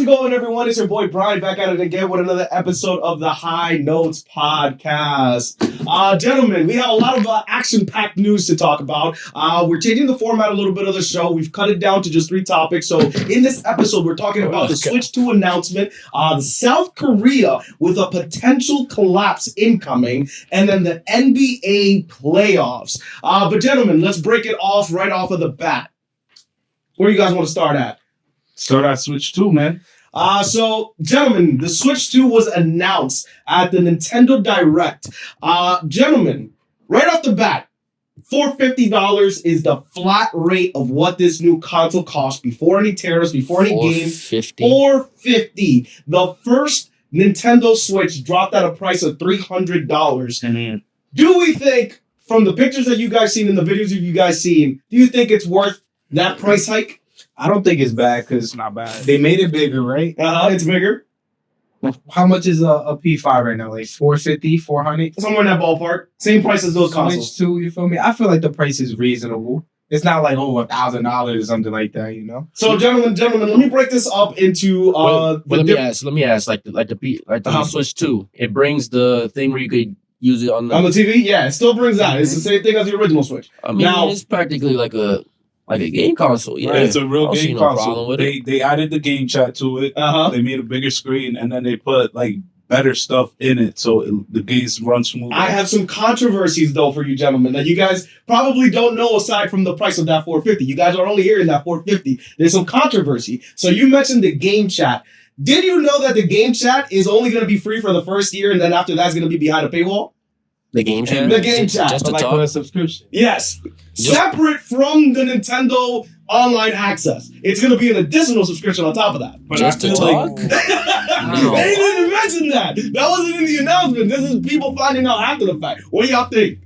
it going, everyone? It's your boy Brian back at it again with another episode of the High Notes Podcast. Gentlemen, we have a lot of action-packed news to talk about. We're changing the format a little bit of the show. We've cut it down to just 3 topics. So in this episode, we're talking about the Switch 2 announcement, South Korea with a potential collapse incoming, and then the NBA playoffs. But gentlemen, let's break it off right off of the bat. Where do you guys want to start at? Start at Switch 2, man. So, gentlemen, the Switch 2 was announced at the Nintendo Direct. Gentlemen, right off the bat, $450 is the flat rate of what this new console costs before any tariffs, before any games. $450. The first Nintendo Switch dropped at a price of $300. Mm-hmm. Do we think, from the pictures that you guys seen and the videos of you guys seen, do you think it's worth that price hike? I don't think it's bad because It's not bad. they made it bigger, right? It's bigger. How much is a P5 right now? Like 450, 400? Somewhere in that ballpark. Same price as those consoles. Switch 2, you feel me? I feel like the price is reasonable. It's not like, $1,000 or something like that, you know? So, gentlemen, let me break this up into let me ask, like the Switch 2, it brings the thing where you could use it on the TV. Yeah, it still brings that. It's the same thing as the original Switch. I mean, Now- it's practically like a game console. Yeah, Yeah, it's a real I don't see game no console. problem with it. They added the game chat to it. Uh-huh. They made a bigger screen, and then they put like better stuff in it, so the games run smoother. I have some controversies though for you gentlemen that you guys probably don't know aside from the price of that $450. You guys are only hearing that $450. There's some controversy. So you mentioned the game chat. Did you know that the game chat is only going to be free for the first year and then after that's going to be behind a paywall? The game chat. The game chat. Just to Like talk. for a subscription. Yes. Just- Separate from the Nintendo online access. It's going to be an additional subscription on top of that. but Just I to feel talk. like No. They didn't even mention that. That wasn't in the announcement. This is people finding out after the fact. What do y'all think?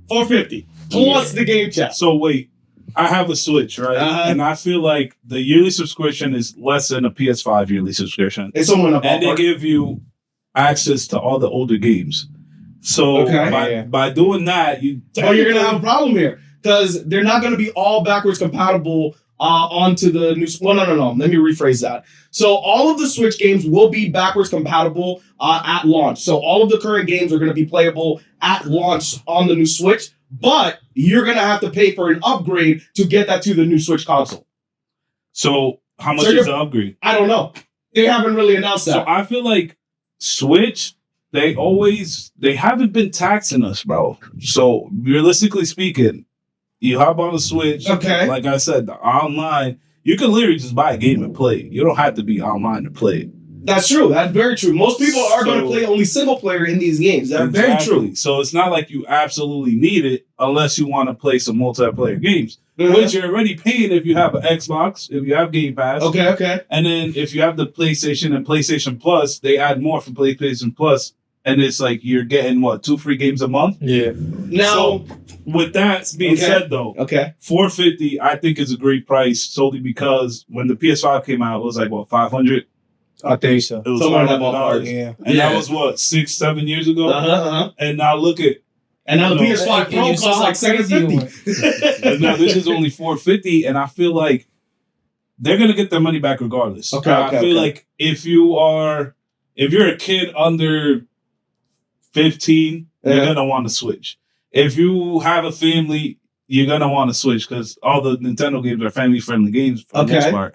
$450 plus the game chat. so. Wait, I have a Switch, right? Uh-huh. And I feel like the yearly subscription is less than a PS5 yearly subscription, It's somewhere in the and they ballpark. give you access to all the older games. So Okay. by doing that, you But you're gonna have a problem here because they're not gonna be all backwards compatible onto the new. Well, no. Let me rephrase that. So all of the Switch games will be backwards compatible at launch. So all of the current games are gonna be playable at launch on the new Switch. But you're gonna have to pay for an upgrade to get that to the new Switch console. So how much So is you're- the upgrade? I don't know. They haven't really announced So that. I feel like Switch, they haven't been taxing us, bro. So realistically speaking, you hop on the Switch. Okay. Like I said, the online, you can literally just buy a game and play it. You don't have to be online to play it. That's true. That's very true. Most people are going to So- play only single player in these games. That's very Exactly. true. So it's not like you absolutely need it unless you want to play some multiplayer games, Mhm. which you're already paying if you have an Xbox, if you have Game Pass. Okay. And then if you have the PlayStation and PlayStation Plus, they add more for PlayStation Plus. And it's like you're getting, 2 free games a month? Yeah. Now, With that being Okay. said, though, okay. $450 I think is a great price solely because when the PS5 came out, it was like, 500? I think so. It was Somewhere in that $500. Yeah. And Yeah. that was 6-7 years ago? Uh-huh. And now look at, And now the No. PS5 And Pro you costs saw how like crazy it $750. and now this is only $450, and I feel like they're gonna get their money back regardless. Okay, I okay, feel okay. like if you're a kid under 15, Yeah. you're gonna want to switch. If you have a family, you're gonna want to switch because all the Nintendo games are family friendly games for the Okay. most part.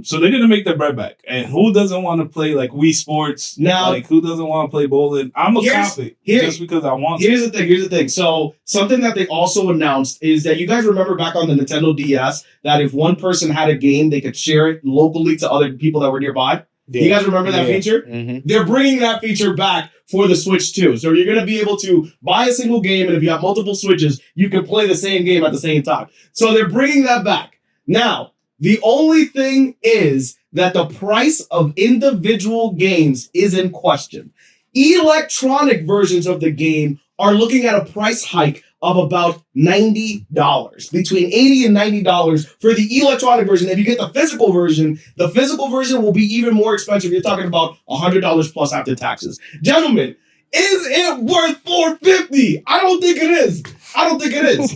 So they're gonna make their bread back. And who doesn't want to play like Wii Sports? Now- like who doesn't want to play bowling? I'm a Here's- cop it here- just because I want to. Here's the thing. So something that they also announced is that you guys remember back on the Nintendo DS that if one person had a game, they could share it locally to other people that were nearby. You guys remember that feature? Mm-hmm. They're bringing that feature back for the Switch too. So you're going to be able to buy a single game, and if you have multiple Switches, you can play the same game at the same time. So they're bringing that back. Now, the only thing is that the price of individual games is in question. Electronic versions of the game are looking at a price hike of about $90, between $80 and $90 for the electronic version. If you get the physical version will be even more expensive. You're talking about $100 plus after taxes. Gentlemen, is it worth $450? I don't think it is.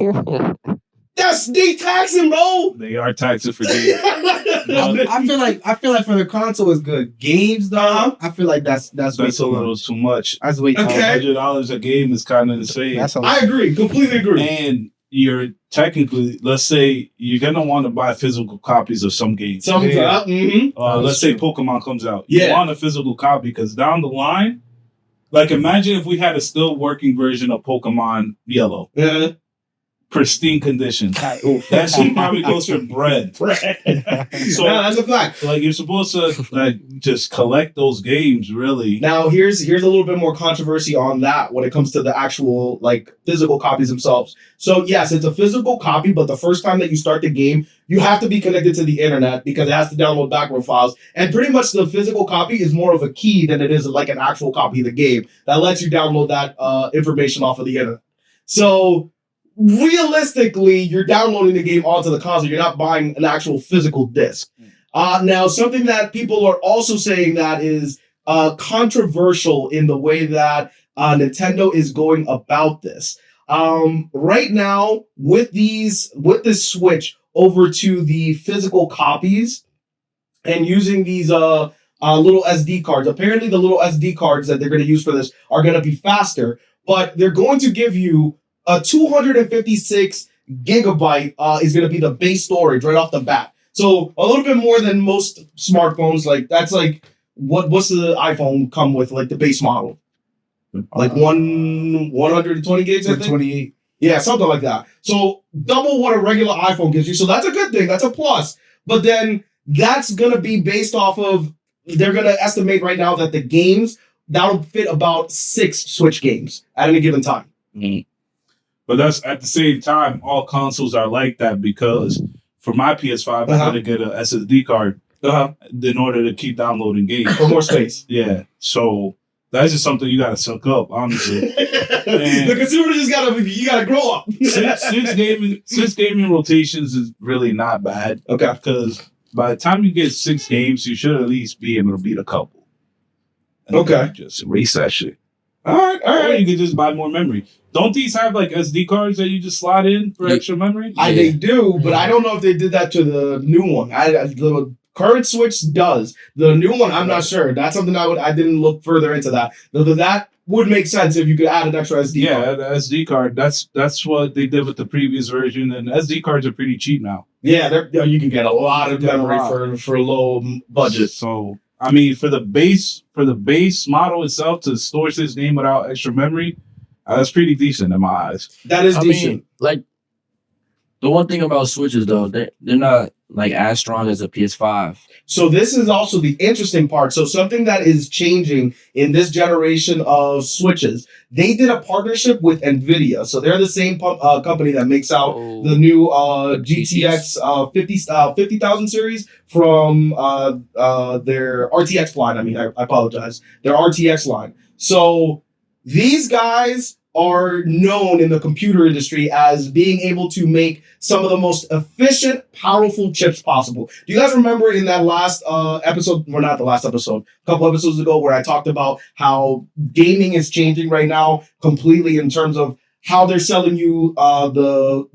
They taxing, bro. They are taxing for games. I feel like for the console is good. Games though, Uh-huh. I feel like that's way That's a too little much. too much. That's way too Okay. much. $100 a game is kind of insane. That's a I agree, completely agree. And you're technically, let's say you're gonna want to buy physical copies of some games. Let's say Pokemon comes out. You Yeah. want a physical copy because down the line, like imagine if we had a still working version of Pokemon Yellow, Yeah. pristine condition. That shit probably goes for bread. So Yeah, that's a fact. like you're supposed to like just collect those games, really. Now here's a little bit more controversy on that when it comes to the actual like physical copies themselves. So yes, it's a physical copy, but the first time that you start the game, you have to be connected to the internet because it has to download backward files. And pretty much the physical copy is more of a key than it is like an actual copy of the game that lets you download that information off of the internet. So realistically, you're downloading the game onto the console. You're not buying an actual physical disc. Now, something that people are also saying that is controversial in the way that Nintendo is going about this. Right now, with this switch over to the physical copies and using these little SD cards, apparently the little SD cards that they're going to use for this are going to be faster, but they're going to give you a 256 gigabyte is going to be the base storage right off the bat. So a little bit more than most smartphones. Like that's like what's the iPhone come with? Like the base model, like 120 gigs. I think. 28. Yeah, something like that. So double what a regular iPhone gives you. So that's a good thing. That's a plus. But then that's going to be based off of, they're going to estimate right now that the games, that'll fit about 6 Switch games at any given time. But that's at the same time, all consoles are like that because for my PS5, I had to get an SSD card in order to keep downloading games. For more space. Yeah. So that's just something you got to suck up, honestly. The consumer just you gotta grow up. Six gaming rotations is really not bad. Okay. Because by the time you get 6 games, you should at least be able to beat a couple. And Okay. Just erase that shit. All right. Or you can just buy more memory. Don't these have like SD cards that you just slot in for extra memory? They do, but I don't know if they did that to the new one. The current Switch does. The new one, I'm not sure. That's something I didn't look further into that. That would make sense if you could add an extra SD card. Yeah, the SD card. That's what they did with the previous version, and SD cards are pretty cheap now. Yeah, you can get a lot of memory for low budget. So I mean, for the base model itself to store this game without extra memory, that's pretty decent in my eyes. That is I decent. mean, like the one thing about Switches though, they're not like as strong as a PS5. So this is also the interesting part. So something that is changing in this generation of Switches, they did a partnership with NVIDIA. So they're the same company that makes out the new GTX 50,000 series from their RTX line. I mean, I apologize. Their RTX line. So these guys are known in the computer industry as being able to make some of the most efficient, powerful chips possible. Do you guys remember in that last episode, or not the last episode, a couple episodes ago, where I talked about how gaming is changing right now completely in terms of how they're selling you the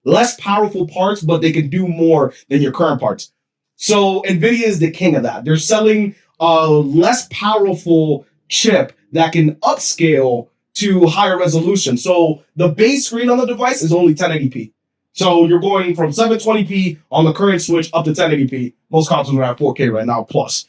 less powerful parts, but they can do more than your current parts. So NVIDIA is the king of that. They're selling a less powerful chip that can upscale to higher resolution. So the base screen on the device is only 1080p. So you're going from 720p on the current Switch up to 1080p. Most consoles are at 4K right now plus.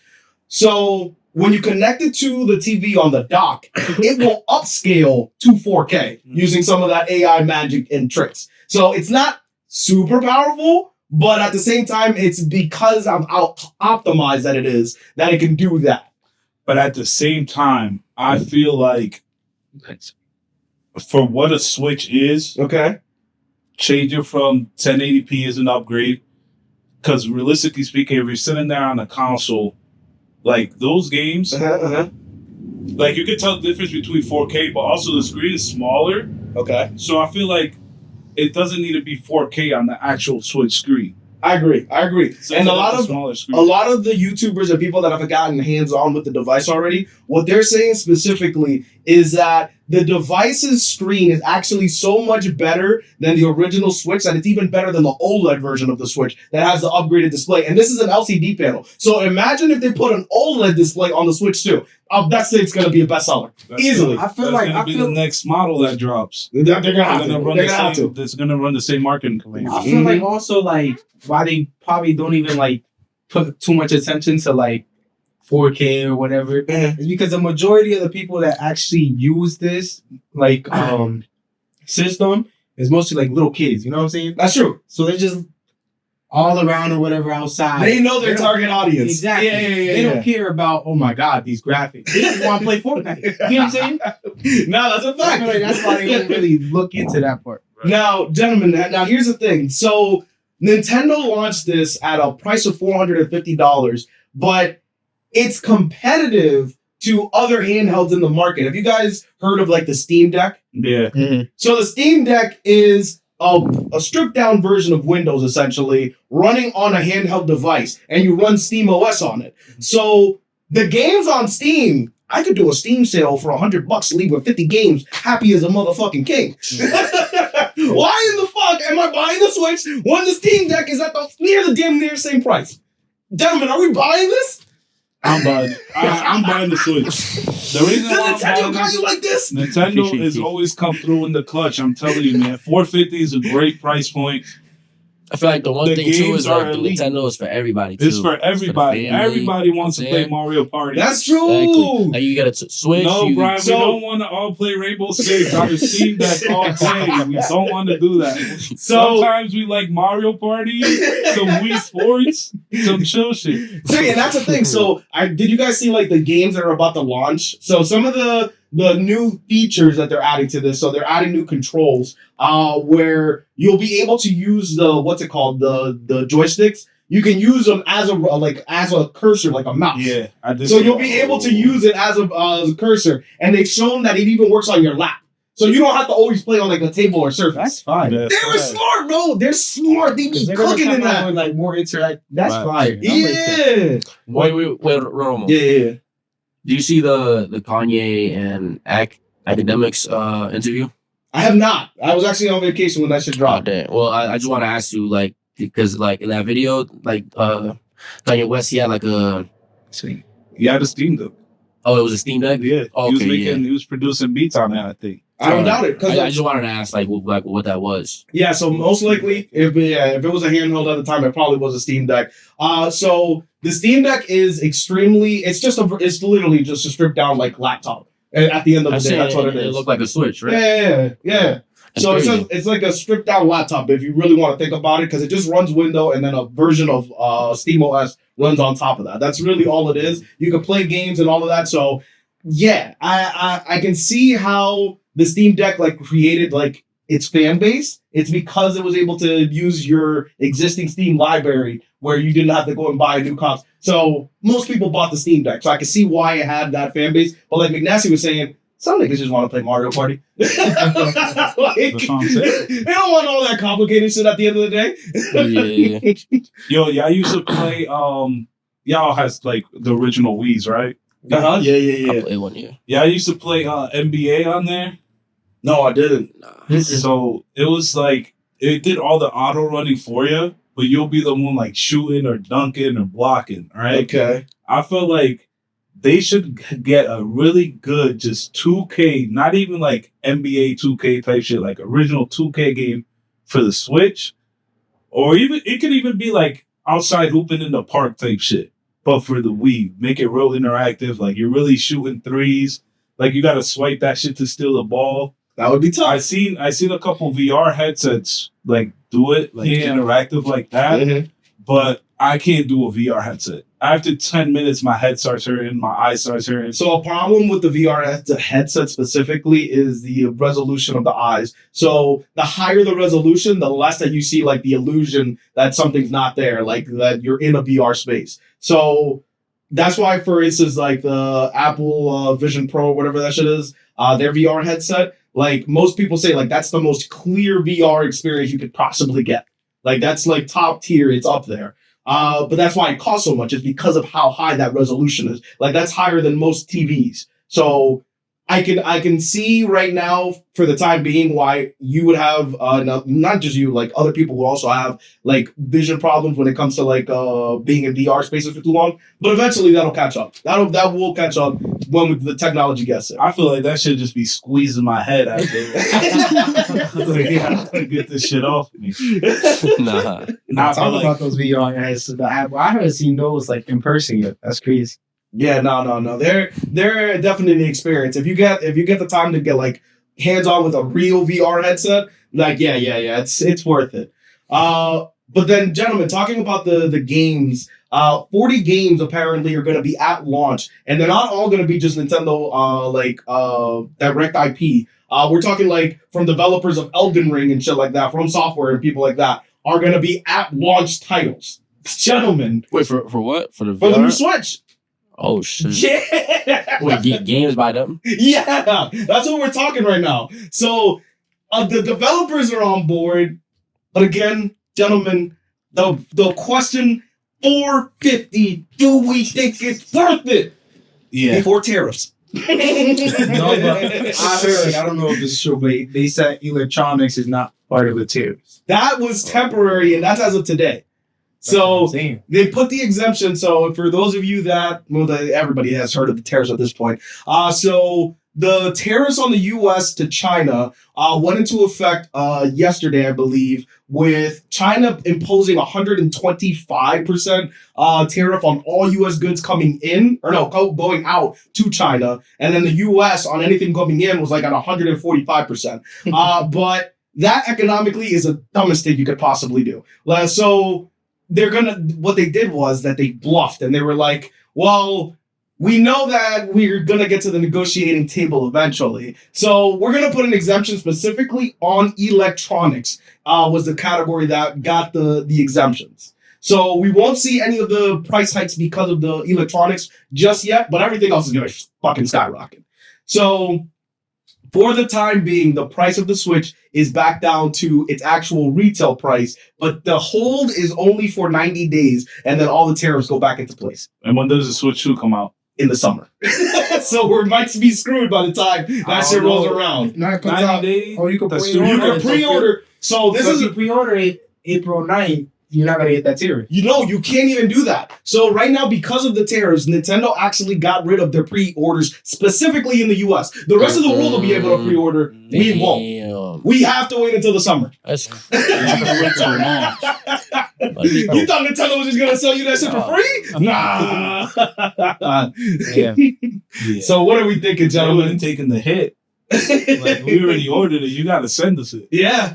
So when you connect it to the TV on the dock, it will upscale to 4K using some of that AI magic and tricks. So it's not super powerful, but at the same time, it's because of how optimized that it can do that. But at the same time, I feel like for what a Switch is, Okay. changing from 1080p is an upgrade. Because realistically speaking, if you're sitting there on a console, like those games, like you can tell the difference between 4K, but also the screen is smaller. Okay. So I feel like it doesn't need to be 4K on the actual Switch screen. I agree. So And it's a lot of smaller screen. A lot of the YouTubers and people that have gotten hands-on with the device already, what they're saying specifically is that the device's screen is actually so much better than the original Switch that it's even better than the OLED version of the Switch that has the upgraded display. And this is an LCD panel. So imagine if they put an OLED display on the Switch too. That's it's going to be a bestseller. Easily. I feel like the next model that drops. They're going to have to. They're They're going to have to. It's going to run the same marketing campaign. I feel like also like why they probably don't even like put too much attention to like 4K or whatever is because the majority of the people that actually use this like system is mostly like little kids. You know what I'm saying? That's true. So they're just all around or whatever outside. They know their They don't- target audience. Exactly. They don't care about, oh my God, these graphics. They just want to play Fortnite. You know what I'm saying? No, that's a I fact. feel like that's why they don't really look into that part. Now, gentlemen, now here's the thing. So Nintendo launched this at a price of $450, but it's competitive to other handhelds in the market. Have you guys heard of like the Steam Deck? Yeah. So the Steam Deck is a stripped down version of Windows, essentially, running on a handheld device, and you run Steam OS on it. So the games on Steam, I could do a Steam sale for $100, leave with 50 games, happy as a motherfucking king. Why in the fuck am I buying the Switch when the Steam Deck is at the damn near same price? Gentlemen, are we buying this? I'm buying. I'm buying the Switch. The reason Did why I'm Nintendo buying got this, you like this? Nintendo has always come through in the clutch. I'm telling you, man. 450 is a great price point. I feel like the one The thing too games is are like the elite. Nintendo is for everybody too. It's for everybody. family, Everybody wants to you know what play I'm saying? Mario Party. That's true. Exactly. Like you got to switch. No, you, Brian, so- we don't want to all play Rainbow Six on the Steam Deck all day. We don't want to do that. So- Sometimes we like Mario Party, some Wii Sports, some chill shit. So yeah, that's the thing. So did you guys see like the games that are about to launch? So some of the new features that they're adding to this. So they're adding new controls where you'll be able to use the joysticks. You can use them as a cursor, like a mouse. Yeah, I did. So you'll be able to use it as a cursor, and they've shown that it even works on your lap. So you don't have to always play on like a table or surface. That's fine. That's They were right. smart, bro. They're smart. They be They're gonna cooking come in out that. with like more interact. That's Right. fire. That makes sense. Yeah. wait, Romo. Yeah. Do you see the Kanye and academics interview? I have not. I was actually on vacation when that shit Oh, dropped. damn. Well, I just want to ask you, like, because like in that video, like Kanye West, he had like a Yeah, the Steam Deck. it was a Steam Deck. Yeah, Oh, he was okay, making, he was producing beats on that. I think. I don't doubt it. I just wanted to ask like what that was. Yeah, so most likely, if it was a handheld at the time, it probably was a Steam Deck. So the Steam Deck is extremely. It's literally just a stripped down like laptop. At the end of the day, that's what it is. It looked like a Switch, right? Yeah. That's So crazy. it's like a stripped down laptop if you really want to think about it, because it just runs Windows and then a version of Steam OS runs on top of that. That's really all it is. You can play games and all of that. So yeah, I can see how the Steam Deck like created like its fan base. It's because it was able to use your existing Steam library where you didn't have to go and buy a new console. So most people bought the Steam Deck. So I can see why it had that fan base. But like McNasty was saying, some niggas just want to play Mario Party. Like, That's what I'm saying. they don't want all that complicated shit at the end of the day. Yeah. Yo, y'all used to play. Y'all has like the original Wii's, right? Uh-huh. Yeah, I yeah. played one year. Yeah, I used to play NBA on there. No, I didn't. Nah. So it was like it did all the auto running for you, but you'll be the one like shooting or dunking or blocking. All right. Okay. I feel like they should get a really good just 2K, not even like NBA 2K type shit, like original 2K game for the Switch, or even it could even be like outside hooping in the park type shit, but for the Wii, make it real interactive. Like you're really shooting threes. Like you got to swipe that shit to steal the ball. That would be tough. I seen a couple VR headsets like do it like interactive like that, Mhm. but I can't do a VR headset. After 10 minutes, my head starts hurting, my eyes starts hurting. So a problem with the VR headset specifically is the resolution of the eyes. So the higher the resolution, the less that you see like the illusion that something's not there, like that you're in a VR space. So that's why, for instance, like the Apple Vision Pro, whatever that shit is, their VR headset, like most people say like that's the most clear VR experience you could possibly get. Like that's like top tier, it's up there. But that's why it costs so much, is because of how high that resolution is. Like that's higher than most TVs. So I can see right now for the time being why you would have not just you, like other people who also have like vision problems when it comes to like being in VR spaces for too long. But eventually that'll catch up. That will catch up when the technology gets there. I feel like that should just be squeezing my head out there. Like, yeah, I gotta get this shit off me. Nah. Nah, Talk but, about like, those VR heads. I haven't seen those like in person yet. That's crazy. Yeah, no. They're definitely an experience. If you get the time to get like hands on with a real VR headset, like yeah, it's worth it. But then, gentlemen, talking about the games, 40 games apparently are going to be at launch, and they're not all going to be just Nintendo direct IP. We're talking like from developers of Elden Ring and shit like that, from software and people like that are going to be at launch titles. Gentlemen, Wait, for what? For the for the new VR? Switch. Oh shit. Yeah. Wait, games by them? Yeah, that's what we're talking right now. So the developers are on board, but again, gentlemen, the question $450, do we think it's worth it yeah. before tariffs? No, but I heard. I don't know if it's true, but they said electronics is not part of the tiers. That was temporary, and that's as of today. That's what So I'm saying. they put the exemption. So for those of you that, everybody has heard of the tariffs at this point. So the tariffs on the U.S. to China went into effect yesterday, I believe, with China imposing 125% tariff on all U.S. goods coming in, going out to China, and then the U.S. on anything coming in was like at 145%. But that economically is the dumbest thing you could possibly do. So what they did was that they bluffed and they were like, well, we know that we're going to get to the negotiating table eventually. So we're going to put an exemption specifically on electronics, was the category that got the exemptions. So we won't see any of the price hikes because of the electronics just yet, but everything else is going to fucking skyrocket. So for the time being, the price of the Switch is back down to its actual retail price, but the hold is only for 90 days, and then all the tariffs go back into place And when does the Switch 2 come out? in the summer. So we might be screwed by the time that shit rolls around. No, it comes 90 out. days? Oh, you can That's pre-order. You can pre-order. So this So is if you pre-order it April 9th, you're not gonna get that tier. you can't even do that. So right now, because of the tariffs, Nintendo actually got rid of their pre-orders specifically in the US. The rest of the world will be able to pre-order. We won't. Damn. We have to wait until the summer. That's You thought Nintendo was just gonna sell you that shit for free? Nah. Yeah. So what are we thinking, Gentlemen, gentlemen? taking the hit. Like, we already ordered it. You got to send us it. Yeah.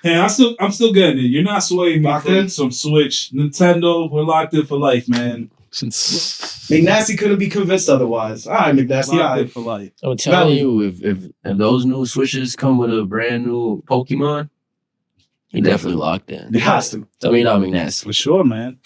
Hey, I'm still getting it. You're not swaying me Locked from in? some Switch. Nintendo, we're locked in for life, man. McNasty couldn't be convinced otherwise. All right, McNasty. All Locked in right. for life. I'm telling you, if those new Switches come with a brand new Pokemon, he definitely locked in. It has to. I mean, not McNasty. For sure, man.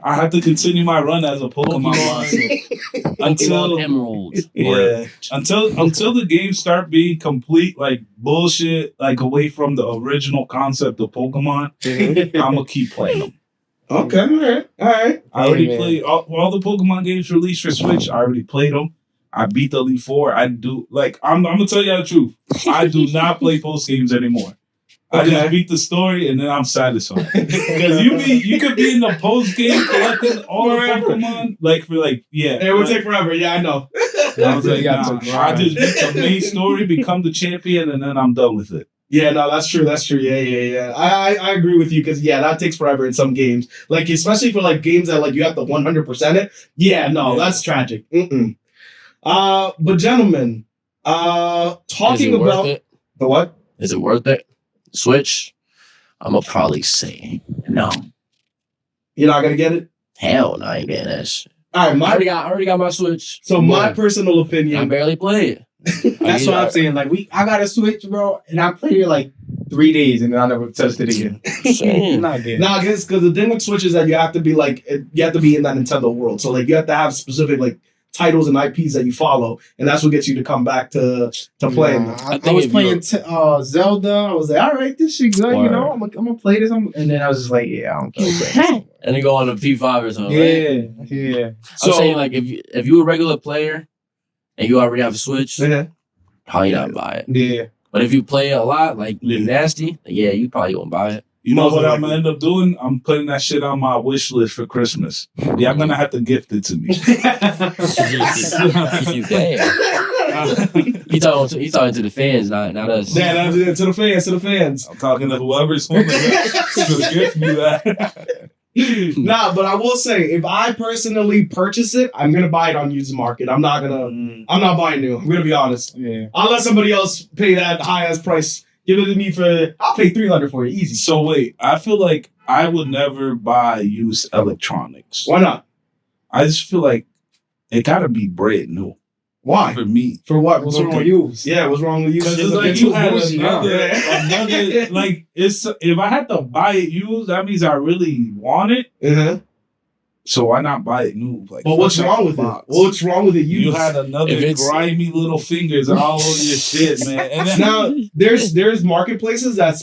I have to continue my run as a Pokemon Pokemon until Emeralds. yeah, until the games start being complete like bullshit, like away from the original concept of Pokemon. I'm gonna keep playing them. Okay, all right. I already man. played all the Pokemon games released for Switch. I already played them. I beat the Elite Four. I'm gonna tell you the truth. I do not play post games anymore. I Okay. just beat the story and then I'm satisfied. Because you could be in the post game collecting all the Forever. Pokemon It would take forever. Yeah, I know. I was like, got nah, to I grind. just beat the main story, become the champion, and then I'm done with it. Yeah, no, that's true. That's true. Yeah. I agree with you because that takes forever in some games. Like especially for like games that like you have to 100% it. Yeah, no, Yeah. that's tragic. But gentlemen, Is talking it worth about it? the what? Is it worth it? Switch? I'm gonna probably say no. You're not gonna get it. Hell no, I ain't getting that shit. All right, I already got my Switch. so my But personal I opinion. barely play it. That's what I'm saying. Like I got a Switch, bro, and I played it like 3 days, and then I never touched it again. saying. Not good. Nah, because the thing with Switch is that you have to be in that Nintendo world. So like you have to have specific like titles and IPs that you follow, and that's what gets you to come back to playing them. I was playing Zelda. I was like, all right, this shit good. You know, I'm gonna play this. And then I was just like, yeah, I don't feel like playing this. And then go on to P5 or something. Right? Yeah. So I'm saying, like, if you a regular player and you already have a Switch, probably not buy it. Yeah. But if you play a lot, like nasty, yeah, you probably won't buy it. You know what I'm gonna end up doing? I'm putting that shit on my wish list for Christmas. Yeah, I'm gonna have to gift it to me. If you can. He talking to the fans, not us. Yeah, to the fans. I'm talking to whoever's willing to gift me that. Nah, but I will say, if I personally purchase it, I'm gonna buy it on used market. I'm not buying new. I'm gonna be honest. Yeah. I'll let somebody else pay that high ass price. Give it to me I'll pay $300 for it, easy. So wait, I feel like I would never buy used electronics. Why not? I just feel like it gotta be brand new. Why? For me. For what? What's wrong with you? Yeah, what's wrong with you? Because it's like you had another like it's if I had to buy it used, that means I really want it. Uh-huh. So why not buy it new? Like, But what's wrong with it? What's wrong with it? You had another grimy little fingers all over your shit, man. And then, now there's marketplaces that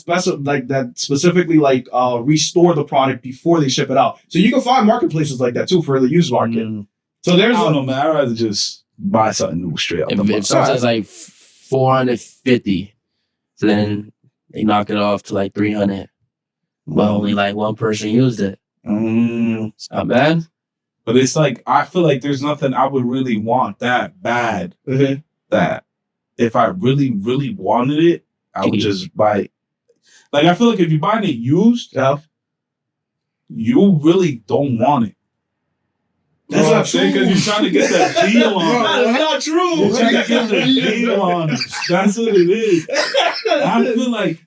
specifically restore the product before they ship it out. So you can find marketplaces like that too for the used market. So there's I don't know, man. I'd rather just buy something new straight up. If something's like $450, so then they knock it off to like $300. But only like one person used it. It's not bad. But it's like, I feel like there's nothing I would really want that bad that if I really, really wanted it, I would just buy it. Like, I feel like if you're buying it used, you really don't want it. That's not true. Because you're trying to get that deal on it. That's not true. You're trying to get the deal on it. That's what it is. I feel like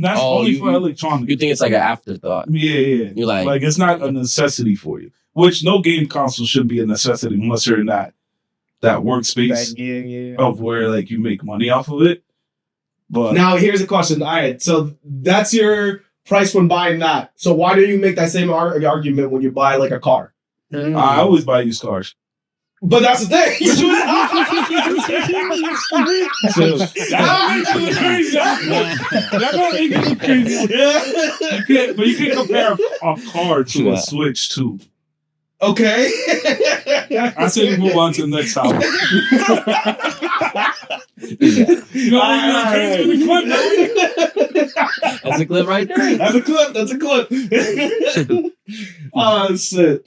that's only for electronics. You think it's like an afterthought? Yeah. You're like it's not a necessity for you. Which no game console should be a necessity unless you're in that workspace of where like you make money off of it. But now here's a question. All right, so that's your price when buying that. So why don't you make that same argument when you buy like a car? I always buy used cars. But that's the thing. But you can compare a car to a Switch too. Okay. I say we move on to the next topic. That's a clip right there. That's a clip. Oh shit.